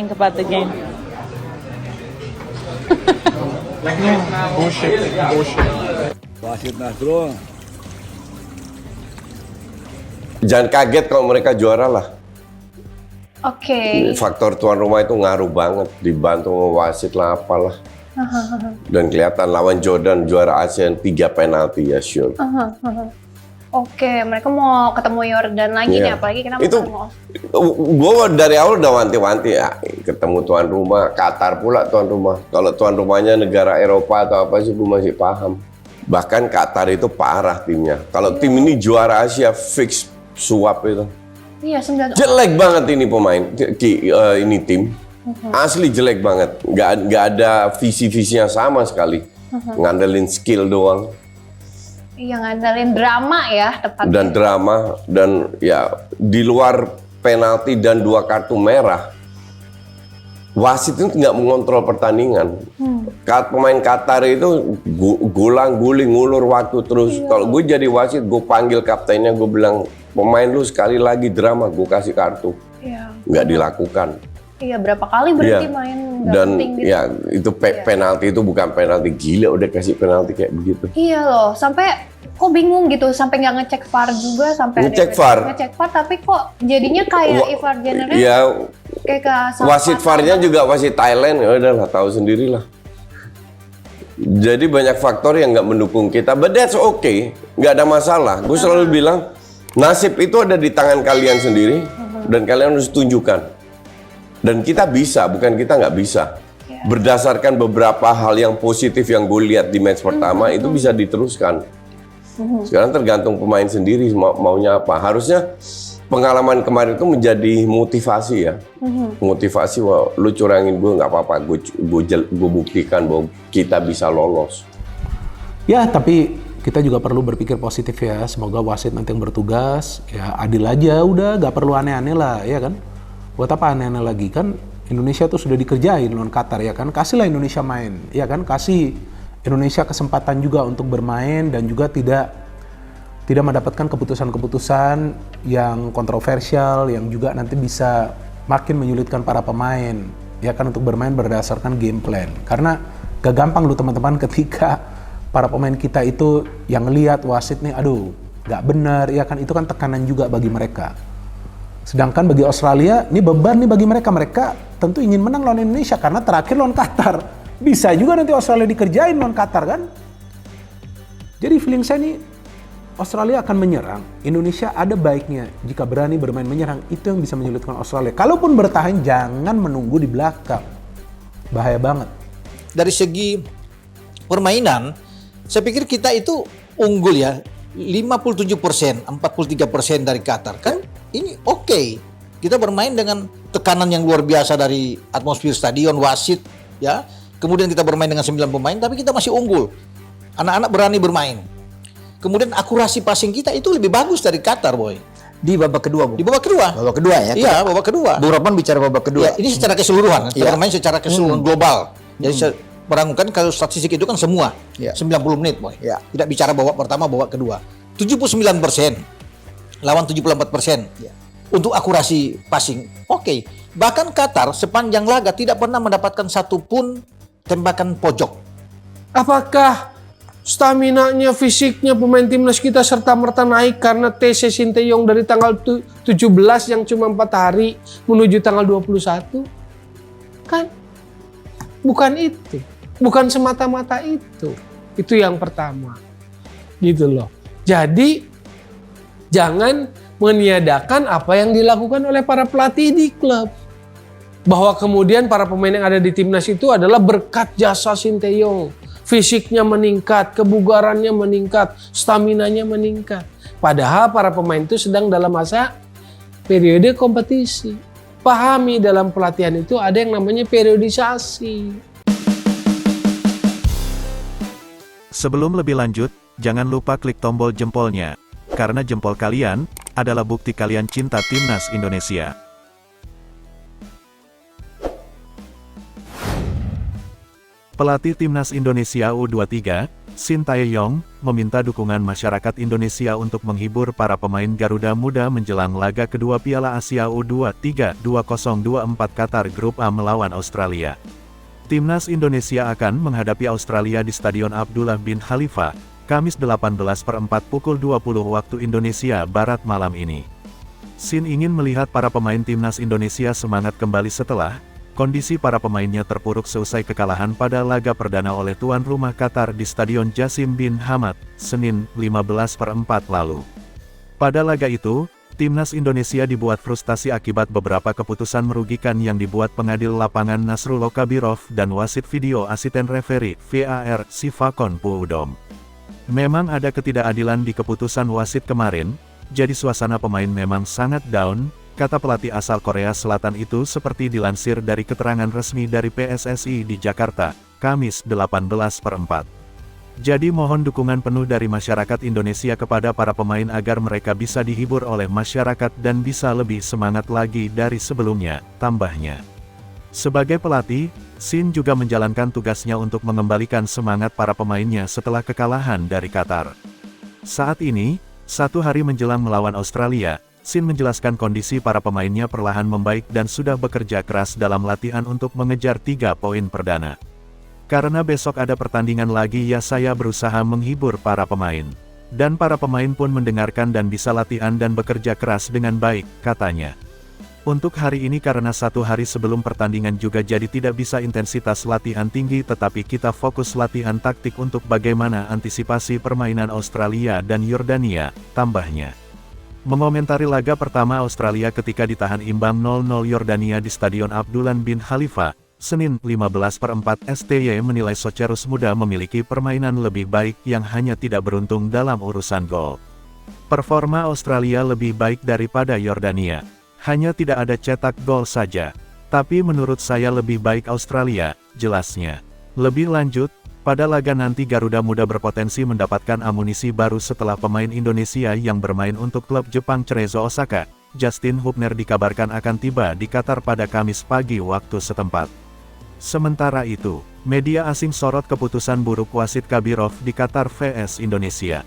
think about the game? Bullshit. Wasit Nasrul. Jangan kaget kalau mereka juara lah. Oke. Faktor tuan rumah itu ngaruh banget, dibantu sama wasit lah apalah. Dan kelihatan lawan Jordan juara ASEAN 3 penalti ya sure. Oke, mereka mau ketemu Yordan lagi nih, Iya. apalagi kenapa Itu gue dari awal udah wanti-wanti ya, ketemu tuan rumah, Qatar pula tuan rumah. Kalau tuan rumahnya negara Eropa atau apa sih gue masih paham. Bahkan Qatar itu parah timnya. Kalau tim ini juara Asia fix suap itu. Iya, 9 Jelek banget ini pemain, ini tim. Asli jelek banget. Nggak ada visi-visinya sama sekali. Ngandelin skill doang. Iya, ngandelin drama ya tepatnya. Dan drama dan ya di luar penalti dan 2 kartu merah, wasit itu nggak mengontrol pertandingan. Pemain Qatar itu gulang-guling ngulur waktu terus. Kalau gue jadi wasit, gue panggil kaptennya, gue bilang pemain lu sekali lagi drama, gue kasih kartu. Iya. Nggak dilakukan. Iya, berapa kali berhenti main nggak Dan penting gitu. ya itu penalti itu bukan penalti, gila udah kasih penalti kayak begitu. Iya loh, sampai kok bingung gitu, sampai nggak ngecek VAR juga, sampai Ngecek ada VAR. ngecek VAR, tapi kok jadinya kayak VAR general Ya kayak ke wasit VAR-nya juga wasit Thailand, ya udahlah tahu sendirilah. Jadi banyak faktor yang nggak mendukung kita, but that's okay, nggak ada masalah. Gue selalu bilang nasib itu ada di tangan kalian sendiri dan kalian harus tunjukkan. Dan kita bisa, bukan kita nggak bisa. Berdasarkan beberapa hal yang positif yang gue lihat di match pertama itu bisa diteruskan. Sekarang tergantung pemain sendiri maunya apa. Harusnya pengalaman kemarin itu menjadi motivasi ya. Motivasi, wah lu curangin gue nggak apa-apa. Gue buktikan bahwa kita bisa lolos. Ya, tapi kita juga perlu berpikir positif ya. Semoga wasit nanti yang bertugas ya adil aja, udah gak perlu aneh-aneh lah, ya kan? Buat apa aneh-aneh lagi, kan Indonesia tuh sudah dikerjain lawan Qatar, ya kan? Kasihlah Indonesia main, ya kan? Kasih Indonesia kesempatan juga untuk bermain dan juga tidak mendapatkan keputusan-keputusan yang kontroversial yang juga nanti bisa makin menyulitkan para pemain, ya kan, untuk bermain berdasarkan game plan. Karena gak gampang loh teman-teman ketika para pemain kita itu yang lihat wasit nih, aduh, gak benar, ya kan, itu kan tekanan juga bagi mereka. Sedangkan bagi Australia, ini beban nih bagi mereka. Mereka tentu ingin menang lawan Indonesia karena terakhir lawan Qatar. Bisa juga nanti Australia dikerjain lawan Qatar kan? Jadi feeling saya nih, Australia akan menyerang. Indonesia ada baiknya jika berani bermain menyerang. Itu yang bisa menyulitkan Australia. Kalaupun bertahan, jangan menunggu di belakang. Bahaya banget. Dari segi permainan, saya pikir kita itu unggul ya. 57%, 43% dari Qatar. Kan ini oke. Kita bermain dengan tekanan yang luar biasa dari atmosfer stadion, wasit, ya. Kemudian kita bermain dengan 9 pemain, tapi kita masih unggul. Anak-anak berani bermain. Kemudian akurasi passing kita itu lebih bagus dari Qatar, boy. Di babak kedua, Bu. Di babak kedua. Babak kedua ya? Iya, babak kedua. Bu Rahman bicara babak kedua. Ya, ini secara keseluruhan. Kita Iya. bermain secara keseluruhan global. Jadi berangkat kalau statistik itu kan semua. Iya. 90 menit, boy. Iya. Tidak bicara babak pertama, babak kedua. 79% lawan 74%. Iya. Untuk akurasi passing, oke. Bahkan Qatar sepanjang laga tidak pernah mendapatkan satu pun tembakan pojok. Apakah stamina-nya, fisiknya pemain timnas kita serta-merta naik karena TC Sinteyong dari tanggal 17 yang cuma 4 hari menuju tanggal 21? Kan? Bukan itu. Bukan semata-mata itu. Itu yang pertama. Gitu loh. Jadi, jangan meniadakan apa yang dilakukan oleh para pelatih di klub. Bahwa kemudian para pemain yang ada di timnas itu adalah berkat jasa Sinteyong. Fisiknya meningkat, kebugarannya meningkat, staminanya meningkat. Padahal para pemain itu sedang dalam masa periode kompetisi. Pahami dalam pelatihan itu ada yang namanya periodisasi. Sebelum lebih lanjut, jangan lupa klik tombol jempolnya. Karena jempol kalian adalah bukti kalian cinta Timnas Indonesia. Pelatih Timnas Indonesia U23, Shin Tae-yong, meminta dukungan masyarakat Indonesia untuk menghibur para pemain Garuda Muda menjelang laga kedua Piala Asia U23 2024 Qatar Grup A melawan Australia. Timnas Indonesia akan menghadapi Australia di Stadion Abdullah bin Khalifa, Kamis 18/4 pukul 20 waktu Indonesia Barat malam ini. Shin ingin melihat para pemain Timnas Indonesia semangat kembali setelah kondisi para pemainnya terpuruk seusai kekalahan pada laga perdana oleh tuan rumah Qatar di Stadion Jassim bin Hamad, Senin 15/4 lalu. Pada laga itu, Timnas Indonesia dibuat frustasi akibat beberapa keputusan merugikan yang dibuat pengadil lapangan Nasrullah Kabirov dan wasit video asisten referi VAR Sivakon Puudom. Memang ada ketidakadilan di keputusan wasit kemarin, jadi suasana pemain memang sangat down, kata pelatih asal Korea Selatan itu seperti dilansir dari keterangan resmi dari PSSI di Jakarta, Kamis 18/4. Jadi mohon dukungan penuh dari masyarakat Indonesia kepada para pemain agar mereka bisa dihibur oleh masyarakat dan bisa lebih semangat lagi dari sebelumnya, tambahnya. Sebagai pelatih, Shin juga menjalankan tugasnya untuk mengembalikan semangat para pemainnya setelah kekalahan dari Qatar. Saat ini, 1 hari menjelang melawan Australia, Shin menjelaskan kondisi para pemainnya perlahan membaik dan sudah bekerja keras dalam latihan untuk mengejar 3 poin perdana. Karena besok ada pertandingan lagi ya saya berusaha menghibur para pemain. Dan para pemain pun mendengarkan dan bisa latihan dan bekerja keras dengan baik, katanya. Untuk hari ini karena 1 hari sebelum pertandingan juga jadi tidak bisa intensitas latihan tinggi tetapi kita fokus latihan taktik untuk bagaimana antisipasi permainan Australia dan Yordania, tambahnya. Mengomentari laga pertama Australia ketika ditahan imbang 0-0 Yordania di Stadion Abdullah bin Khalifa, Senin 15/4 STY menilai Socerus muda memiliki permainan lebih baik yang hanya tidak beruntung dalam urusan gol. Performa Australia lebih baik daripada Yordania. Hanya tidak ada cetak gol saja. Tapi menurut saya lebih baik Australia, jelasnya. Lebih lanjut, pada laga nanti Garuda Muda berpotensi mendapatkan amunisi baru setelah pemain Indonesia yang bermain untuk klub Jepang Cerezo Osaka, Justin Hubner dikabarkan akan tiba di Qatar pada Kamis pagi waktu setempat. Sementara itu, media asing sorot keputusan buruk wasit Kabirov di Qatar vs Indonesia.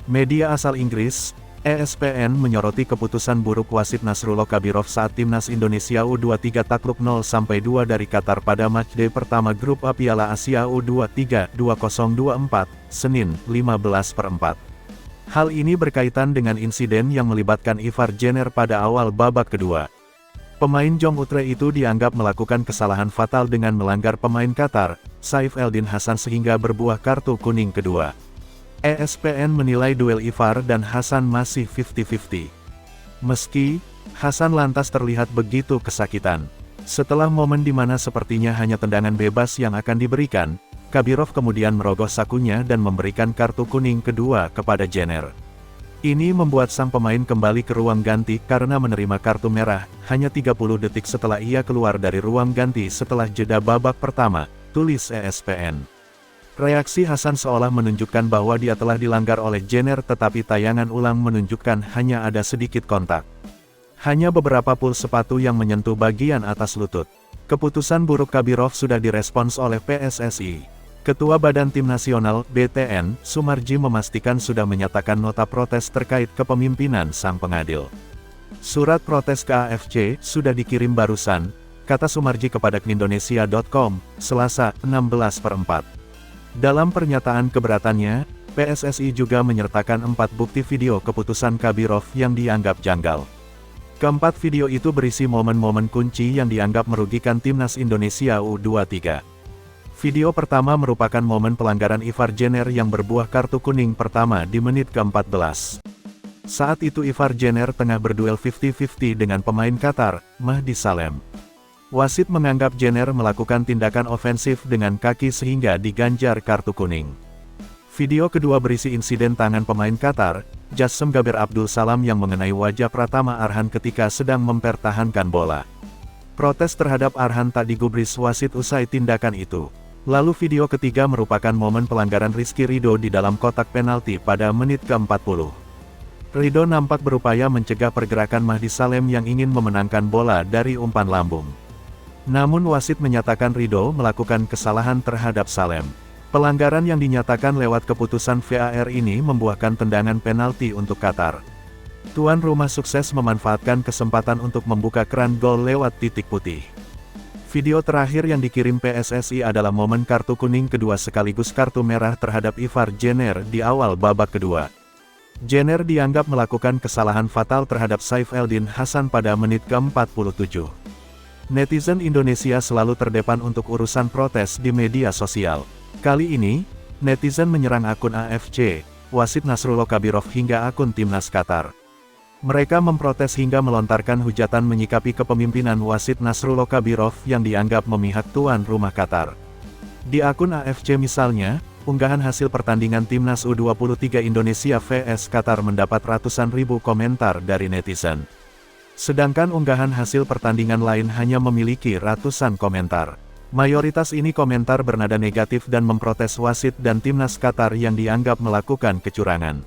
Media asal Inggris, ESPN menyoroti keputusan buruk wasit Nasrullah Kabirov saat Timnas Indonesia U23 takluk 0-2 dari Qatar pada matchday pertama Grup A Piala Asia U23 2024, Senin 15/4. Hal ini berkaitan dengan insiden yang melibatkan Ivar Jenner pada awal babak kedua. Pemain Jong Utre itu dianggap melakukan kesalahan fatal dengan melanggar pemain Qatar, Saif Eldin Hasan sehingga berbuah kartu kuning kedua. ESPN menilai duel Ivar dan Hasan masih 50-50. Meski, Hasan lantas terlihat begitu kesakitan. Setelah momen di mana sepertinya hanya tendangan bebas yang akan diberikan, Kabirov kemudian merogoh sakunya dan memberikan kartu kuning kedua kepada Jenner. Ini membuat sang pemain kembali ke ruang ganti karena menerima kartu merah, hanya 30 detik setelah ia keluar dari ruang ganti setelah jeda babak pertama, tulis ESPN. Reaksi Hasan seolah menunjukkan bahwa dia telah dilanggar oleh Jenner tetapi tayangan ulang menunjukkan hanya ada sedikit kontak. Hanya beberapa pul sepatu yang menyentuh bagian atas lutut. Keputusan buruk Kabirov sudah direspons oleh PSSI. Ketua Badan Tim Nasional, BTN, Sumarji memastikan sudah menyatakan nota protes terkait kepemimpinan sang pengadil. Surat protes ke AFC sudah dikirim barusan, kata Sumarji kepada Indonesia.com, Selasa, 16/4. Dalam pernyataan keberatannya, PSSI juga menyertakan 4 bukti video keputusan Kabirov yang dianggap janggal. Keempat video itu berisi momen-momen kunci yang dianggap merugikan Timnas Indonesia U23. Video pertama merupakan momen pelanggaran Ivar Jenner yang berbuah kartu kuning pertama di menit ke-14. Saat itu Ivar Jenner tengah berduel 50-50 dengan pemain Qatar, Mahdi Salem. Wasit menganggap Jenner melakukan tindakan ofensif dengan kaki sehingga diganjar kartu kuning. Video kedua berisi insiden tangan pemain Qatar, Jassem Gaber Abdul Salam yang mengenai wajah Pratama Arhan ketika sedang mempertahankan bola. Protes terhadap Arhan tak digubris wasit usai tindakan itu. Lalu video ketiga merupakan momen pelanggaran Rizky Ridho di dalam kotak penalti pada menit ke-40. Ridho nampak berupaya mencegah pergerakan Mahdi Salem yang ingin memenangkan bola dari umpan lambung. Namun wasit menyatakan Ridho melakukan kesalahan terhadap Salem. Pelanggaran yang dinyatakan lewat keputusan VAR ini membuahkan tendangan penalti untuk Qatar. Tuan rumah sukses memanfaatkan kesempatan untuk membuka keran gol lewat titik putih. Video terakhir yang dikirim PSSI adalah momen kartu kuning kedua sekaligus kartu merah terhadap Ivar Jenner di awal babak kedua. Jenner dianggap melakukan kesalahan fatal terhadap Saif Eldin Hasan pada menit ke-47. Netizen Indonesia selalu terdepan untuk urusan protes di media sosial. Kali ini, netizen menyerang akun AFC, wasit Nasrullah Kabirov hingga akun Timnas Qatar. Mereka memprotes hingga melontarkan hujatan menyikapi kepemimpinan wasit Nasrullah Kabirov yang dianggap memihak tuan rumah Qatar. Di akun AFC misalnya, unggahan hasil pertandingan Timnas U23 Indonesia vs Qatar mendapat ratusan ribu komentar dari netizen. Sedangkan unggahan hasil pertandingan lain hanya memiliki ratusan komentar. Mayoritas ini komentar bernada negatif dan memprotes wasit dan Timnas Qatar yang dianggap melakukan kecurangan.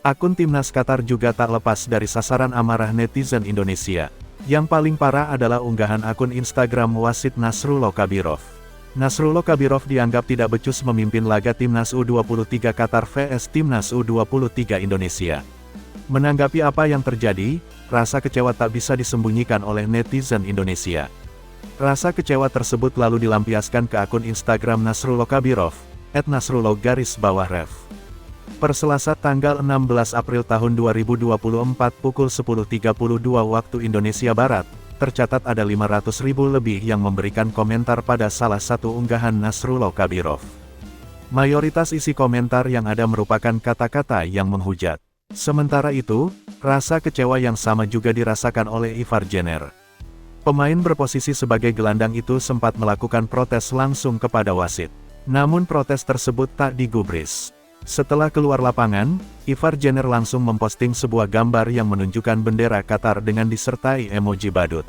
Akun Timnas Qatar juga tak lepas dari sasaran amarah netizen Indonesia. Yang paling parah adalah unggahan akun Instagram wasit Nasrullah Kabirov. Nasrullah Kabirov dianggap tidak becus memimpin laga Timnas U23 Qatar vs Timnas U23 Indonesia. Menanggapi apa yang terjadi, rasa kecewa tak bisa disembunyikan oleh netizen Indonesia. Rasa kecewa tersebut lalu dilampiaskan ke akun Instagram Nasrullah Kabirov, @nasrullah_ref. Per Selasa tanggal 16 April tahun 2024 pukul 10.32 waktu Indonesia Barat, tercatat ada 500.000 lebih yang memberikan komentar pada salah satu unggahan Nasrullah Kabirov. Mayoritas isi komentar yang ada merupakan kata-kata yang menghujat. Sementara itu, rasa kecewa yang sama juga dirasakan oleh Ivar Jenner. Pemain berposisi sebagai gelandang itu sempat melakukan protes langsung kepada wasit. Namun protes tersebut tak digubris. Setelah keluar lapangan, Ivar Jenner langsung memposting sebuah gambar yang menunjukkan bendera Qatar dengan disertai emoji badut.